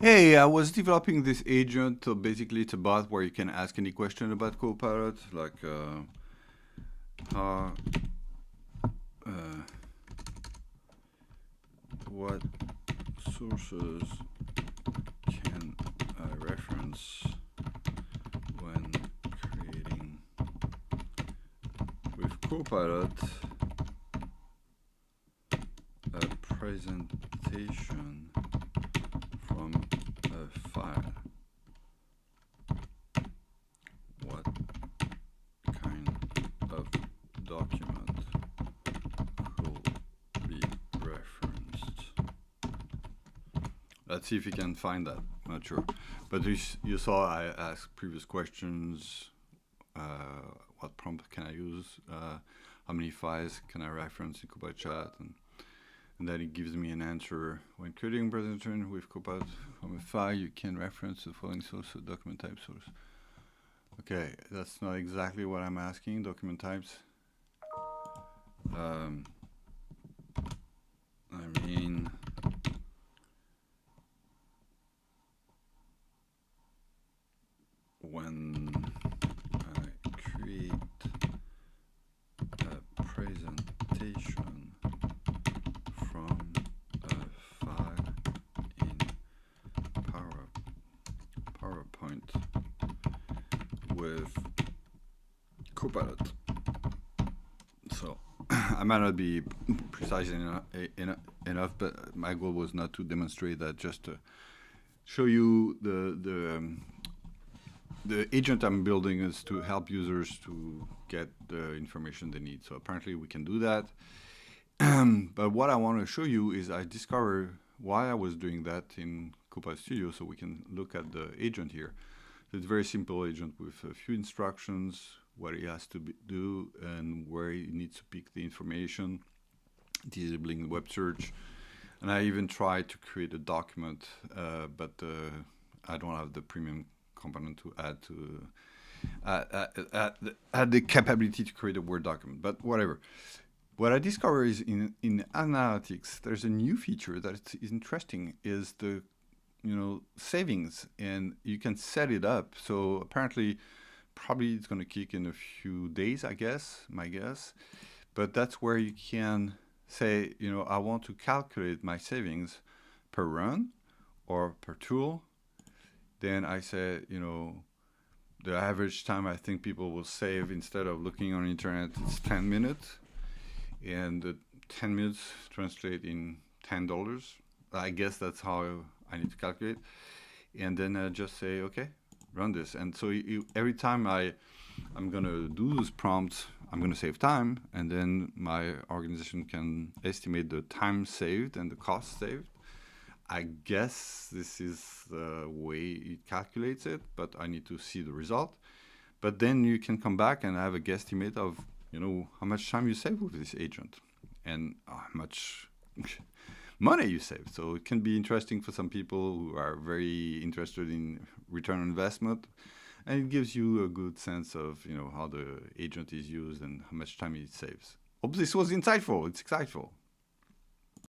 Hey, I was developing this agent. So basically, it's a bot where you can ask any question about Copilot, like how, uh, what sources can I reference when creating with Copilot a presentation from a file. What kind of document could be referenced? Let's see if you can find that. Not sure. But you saw I asked previous questions. What prompt can I use? How many files can I reference in Copilot Chat? And then it gives me an answer. When creating a presentation with Copilot from a file, you can reference the following source or document type source. Okay, that's not exactly what I'm asking, document types. I mean, when I create a presentation from a file in PowerPoint with Copilot. So I might not be precise enough, but my goal was not to demonstrate that, just to show you the agent I'm building is to help users to get the information they need. So apparently we can do that. But what I want to show you is I discovered why I was doing that in Copilot Studio, so we can look at the agent here. It's a very simple agent with a few instructions, what he has to do and where he needs to pick the information, disabling web search. And I even tried to create a document, but I don't have the premium component to add the capability to create a Word document, but whatever. What I discovered is in analytics, there's a new feature that is interesting, is the savings, and you can set it up. So apparently, probably it's going to kick in a few days, I guess, my guess. But that's where you can say, I want to calculate my savings per run or per tool. Then I say, the average time I think people will save instead of looking on the internet is 10 minutes. And the 10 minutes translate in $10. I guess that's how I need to calculate. And then I just say, okay, run this. And so every time I'm going to do those prompts, I'm going to save time. And then my organization can estimate the time saved and the cost saved. I guess this is the way it calculates it, but I need to see the result. But then you can come back and have a guesstimate of, how much time you save with this agent and how much money you save. So it can be interesting for some people who are very interested in return on investment. And it gives you a good sense of, how the agent is used and how much time it saves. Hope this was insightful. It's insightful.